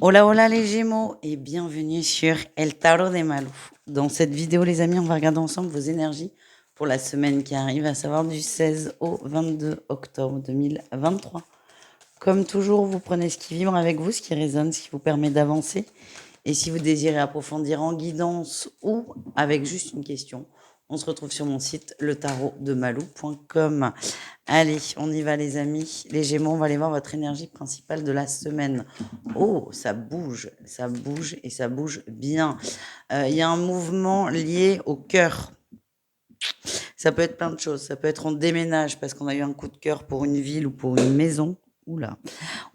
Hola, hola les Gémeaux et bienvenue sur El Tarot de Malou. Dans cette vidéo, les amis, on va regarder ensemble vos énergies pour la semaine qui arrive, à savoir du 16 au 22 octobre 2023. Comme toujours, vous prenez ce qui vibre avec vous, ce qui résonne, ce qui vous permet d'avancer. Et si vous désirez approfondir en guidance ou avec juste une question, on se retrouve sur mon site letarotdemalou.com. Allez, on y va les amis. Les Gémeaux, on va aller voir votre énergie principale de la semaine. Oh, ça bouge et ça bouge bien. Il y a un mouvement lié au cœur. Ça peut être plein de choses. Ça peut être on déménage parce qu'on a eu un coup de cœur pour une ville ou pour une maison. Oula,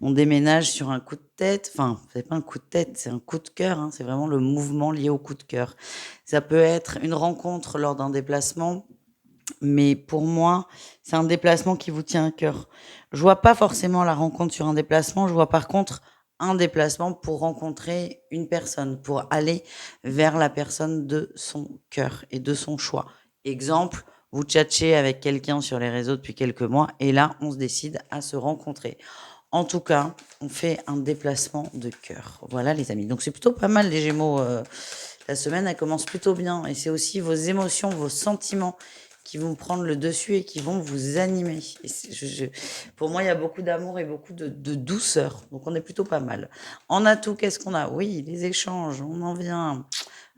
on déménage sur un coup de tête. Enfin, c'est pas un coup de tête, c'est un coup de cœur. Hein. C'est vraiment le mouvement lié au coup de cœur. Ça peut être une rencontre lors d'un déplacement. Mais pour moi, c'est un déplacement qui vous tient à cœur. Je vois pas forcément la rencontre sur un déplacement. Je vois par contre un déplacement pour rencontrer une personne, pour aller vers la personne de son cœur et de son choix. Exemple, vous tchatchez avec quelqu'un sur les réseaux depuis quelques mois et là, on se décide à se rencontrer. En tout cas, on fait un déplacement de cœur. Voilà les amis. Donc c'est plutôt pas mal les Gémeaux. La semaine, elle commence plutôt bien. Et c'est aussi vos émotions, vos sentiments qui vont prendre le dessus et qui vont vous animer. Et pour moi, il y a beaucoup d'amour et beaucoup de douceur. Donc on est plutôt pas mal. En atout, qu'est-ce qu'on a? Oui, les échanges, on en vient.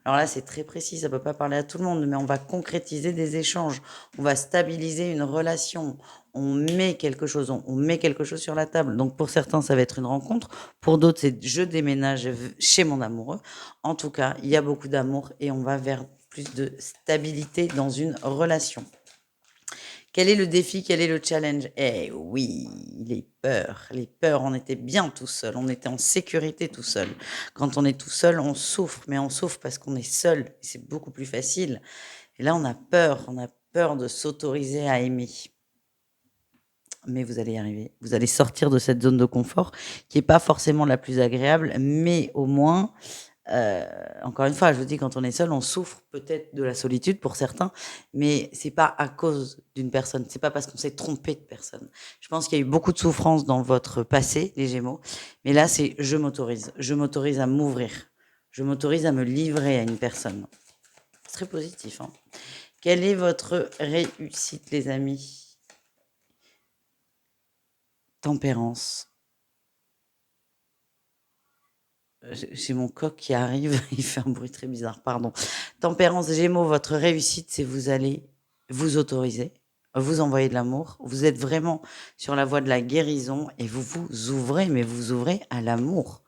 Alors là, c'est très précis, ça peut pas parler à tout le monde, mais on va concrétiser des échanges, on va stabiliser une relation, on met quelque chose, on met quelque chose sur la table. Donc pour certains, ça va être une rencontre, pour d'autres, c'est je déménage chez mon amoureux. En tout cas, il y a beaucoup d'amour et on va vers plus de stabilité dans une relation. Quel est le défi? Quel est le challenge? Eh oui, les peurs. Les peurs, on était bien tout seul. On était en sécurité tout seul. Quand on est tout seul, on souffre, mais on souffre parce qu'on est seul. C'est beaucoup plus facile. Et là, on a peur. On a peur de s'autoriser à aimer. Mais vous allez y arriver. Vous allez sortir de cette zone de confort qui n'est pas forcément la plus agréable, mais au moins, encore une fois, je vous dis, quand on est seul, on souffre peut-être de la solitude pour certains, mais c'est pas à cause d'une personne, c'est pas parce qu'on s'est trompé de personne. Je pense qu'il y a eu beaucoup de souffrance dans votre passé, les Gémeaux, mais là, c'est je m'autorise à m'ouvrir, je m'autorise à me livrer à une personne. C'est très positif. Hein. Quelle est votre réussite, les amis? Tempérance. J'ai mon coq qui arrive, il fait un bruit très bizarre, pardon. Tempérance Gémeaux, votre réussite, c'est vous allez vous autoriser, vous envoyer de l'amour. Vous êtes vraiment sur la voie de la guérison et vous vous ouvrez, mais vous ouvrez à l'amour.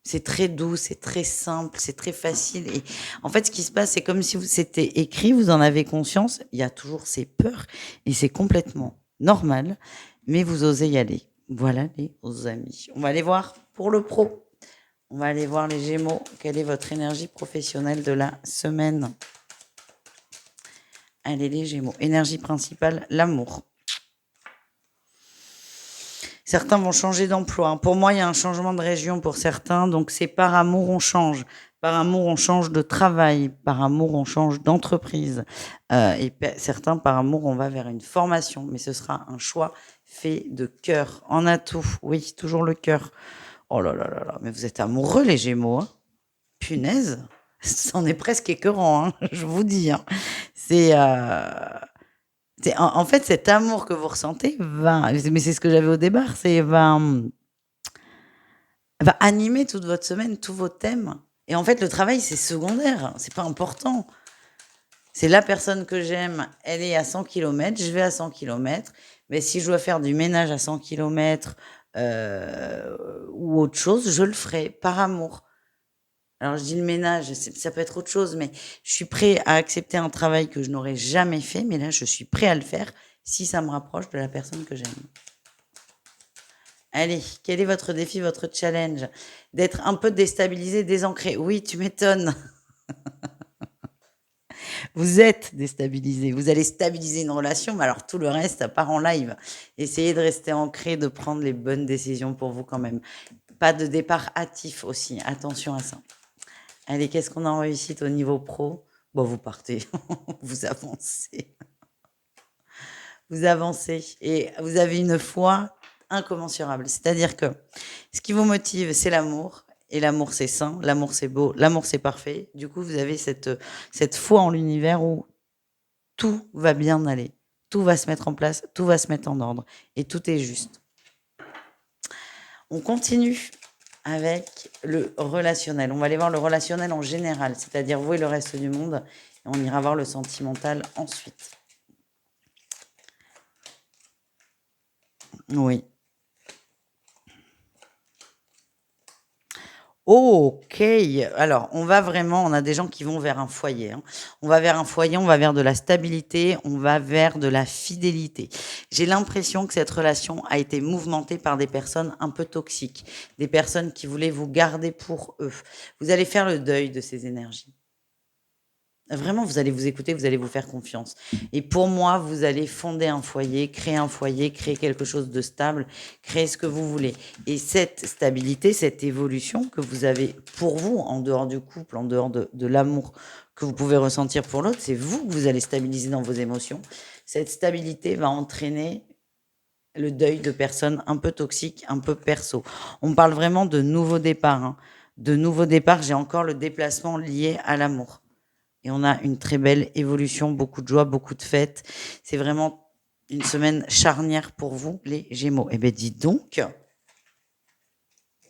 C'est très doux, c'est très simple, c'est très facile. Et en fait, ce qui se passe, c'est comme si c'était écrit, vous en avez conscience. Il y a toujours ces peurs et c'est complètement normal, mais vous osez y aller. Voilà les amis. On va aller voir pour le pro. On va aller voir les Gémeaux. Quelle est votre énergie professionnelle de la semaine? Allez les Gémeaux. Énergie principale, l'amour. Certains vont changer d'emploi. Hein. Pour moi, il y a un changement de région pour certains. Donc c'est par amour on change. Par amour on change de travail. Par amour on change d'entreprise. Certains par amour on va vers une formation. Mais ce sera un choix fait de cœur. En atout, oui, toujours le cœur. Oh là là là là. Mais vous êtes amoureux les Gémeaux. Hein. Punaise, c'en est presque écœurant, hein, je vous dis. Hein. En fait, cet amour que vous ressentez va, mais c'est ce que j'avais au départ, va animer toute votre semaine, tous vos thèmes. Et en fait, le travail, c'est secondaire, c'est pas important. C'est la personne que j'aime, elle est à 100 kilomètres, je vais à 100 kilomètres. Mais si je dois faire du ménage à 100 kilomètres ou autre chose, je le ferai par amour. Alors je dis le ménage, ça peut être autre chose, mais je suis prêt à accepter un travail que je n'aurais jamais fait, mais là je suis prêt à le faire si ça me rapproche de la personne que j'aime. Allez, quel est votre défi, votre challenge? D'être un peu déstabilisé, désancré. Oui, tu m'étonnes. Vous êtes déstabilisé. Vous allez stabiliser une relation, mais alors tout le reste, ça part en live. Essayez de rester ancré, de prendre les bonnes décisions pour vous quand même. Pas de départ hâtif aussi. Attention à ça. Allez, qu'est-ce qu'on a en réussite au niveau pro? Bon, vous partez, vous avancez. Vous avancez et vous avez une foi incommensurable. C'est-à-dire que ce qui vous motive, c'est l'amour. Et l'amour, c'est sain, l'amour, c'est beau, l'amour, c'est parfait. Du coup, vous avez cette foi en l'univers où tout va bien aller. Tout va se mettre en place, tout va se mettre en ordre. Et tout est juste. On continue avec le relationnel. On va aller voir le relationnel en général, c'est-à-dire vous et le reste du monde. Et on ira voir le sentimental ensuite. Oui. OK. Alors, on a des gens qui vont vers un foyer, hein. On va vers un foyer, on va vers de la stabilité, on va vers de la fidélité. J'ai l'impression que cette relation a été mouvementée par des personnes un peu toxiques, des personnes qui voulaient vous garder pour eux. Vous allez faire le deuil de ces énergies. Vraiment, vous allez vous écouter, vous allez vous faire confiance. Et pour moi, vous allez fonder un foyer, créer quelque chose de stable, créer ce que vous voulez. Et cette stabilité, cette évolution que vous avez pour vous, en dehors du couple, en dehors de l'amour que vous pouvez ressentir pour l'autre, c'est vous que vous allez stabiliser dans vos émotions. Cette stabilité va entraîner le deuil de personnes un peu toxiques, un peu perso. On parle vraiment de nouveaux départs, hein. De nouveaux départs, j'ai encore le déplacement lié à l'amour. Et on a une très belle évolution, beaucoup de joie, beaucoup de fêtes. C'est vraiment une semaine charnière pour vous, les Gémeaux. Eh bien, dites donc,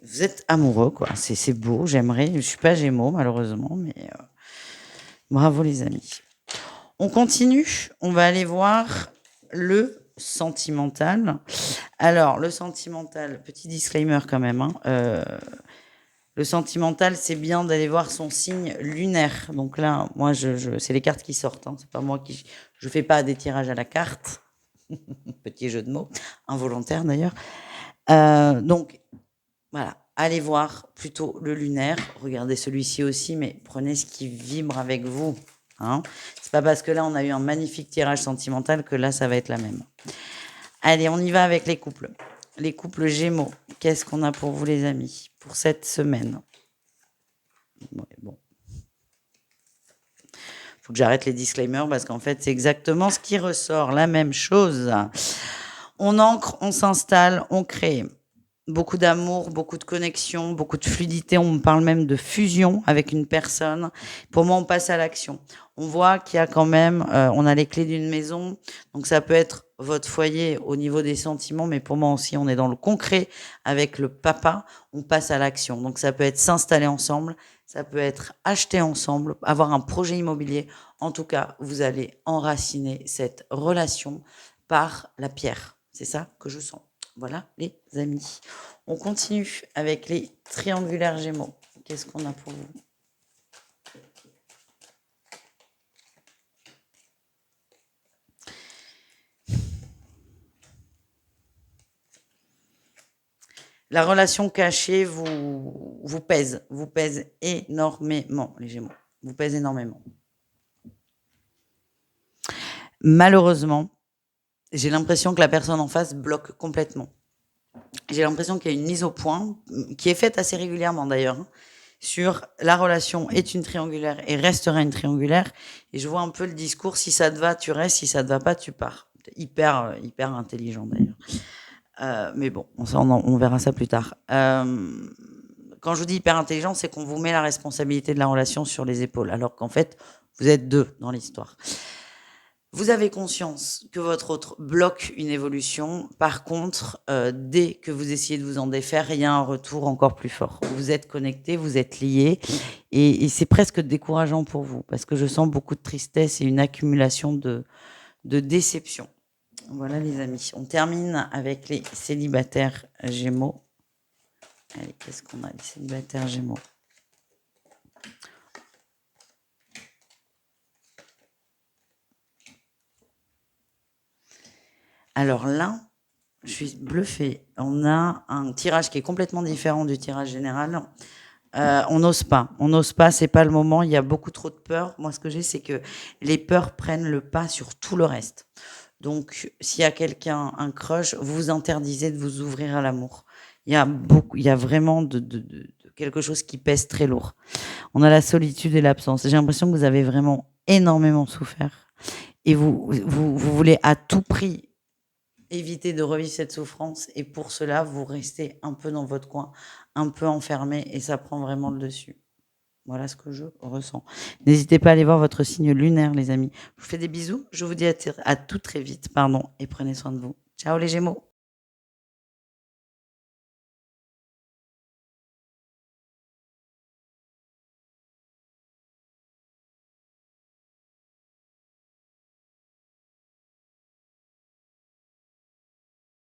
vous êtes amoureux, quoi. C'est beau, j'aimerais. Je ne suis pas Gémeaux, malheureusement, mais bravo, les amis. On continue. On va aller voir le sentimental. Alors, le sentimental, petit disclaimer quand même, hein, le sentimental, c'est bien d'aller voir son signe lunaire. Donc là, moi, c'est les cartes qui sortent, hein. C'est pas moi qui... Je fais pas des tirages à la carte. Petit jeu de mots, involontaire d'ailleurs. Donc, voilà. Allez voir plutôt le lunaire. Regardez celui-ci aussi, mais prenez ce qui vibre avec vous, hein. C'est pas parce que là, on a eu un magnifique tirage sentimental que là, ça va être la même. Allez, on y va avec les couples. Les couples Gémeaux. Qu'est-ce qu'on a pour vous, les amis, pour cette semaine? Bon. Faut que j'arrête les disclaimers parce qu'en fait, c'est exactement ce qui ressort, la même chose. On ancre, on s'installe, on crée. Beaucoup d'amour, beaucoup de connexion, beaucoup de fluidité. On parle même de fusion avec une personne. Pour moi, on passe à l'action. On voit qu'il y a quand même, on a les clés d'une maison. Donc, ça peut être votre foyer au niveau des sentiments, mais pour moi aussi, on est dans le concret avec le papa. On passe à l'action. Donc, ça peut être s'installer ensemble. Ça peut être acheter ensemble, avoir un projet immobilier. En tout cas, vous allez enraciner cette relation par la pierre. C'est ça que je sens. Voilà, les amis. On continue avec les triangulaires Gémeaux. Qu'est-ce qu'on a pour vous? La relation cachée vous pèse énormément, les Gémeaux. Vous pèse énormément. Malheureusement, j'ai l'impression que la personne en face bloque complètement. J'ai l'impression qu'il y a une mise au point, qui est faite assez régulièrement d'ailleurs, hein, sur la relation est une triangulaire et restera une triangulaire. Et je vois un peu le discours, si ça te va, tu restes, si ça te va pas, tu pars. Hyper intelligent d'ailleurs. Mais bon, on verra ça plus tard. Quand je vous dis hyper intelligent, c'est qu'on vous met la responsabilité de la relation sur les épaules, alors qu'en fait, vous êtes deux dans l'histoire. Vous avez conscience que votre autre bloque une évolution. Par contre, dès que vous essayez de vous en défaire, il y a un retour encore plus fort. Vous êtes connectés, vous êtes liés, et c'est presque décourageant pour vous, parce que je sens beaucoup de tristesse et une accumulation de déception. Voilà, les amis. On termine avec les célibataires Gémeaux. Allez, qu'est-ce qu'on a, les célibataires Gémeaux? Alors là, je suis bluffée. On a un tirage qui est complètement différent du tirage général. On n'ose pas. On n'ose pas, c'est pas le moment. Il y a beaucoup trop de peur. Moi, ce que j'ai, c'est que les peurs prennent le pas sur tout le reste. Donc, s'il y a quelqu'un, un crush, vous vous interdisez de vous ouvrir à l'amour. Il y a vraiment de quelque chose qui pèse très lourd. On a la solitude et l'absence. J'ai l'impression que vous avez vraiment énormément souffert. Et vous voulez à tout prix éviter de revivre cette souffrance et pour cela, vous restez un peu dans votre coin, un peu enfermé et ça prend vraiment le dessus. Voilà ce que je ressens. N'hésitez pas à aller voir votre signe lunaire, les amis. Je vous fais des bisous. Je vous dis à tout très vite, pardon, et prenez soin de vous. Ciao les Gémeaux.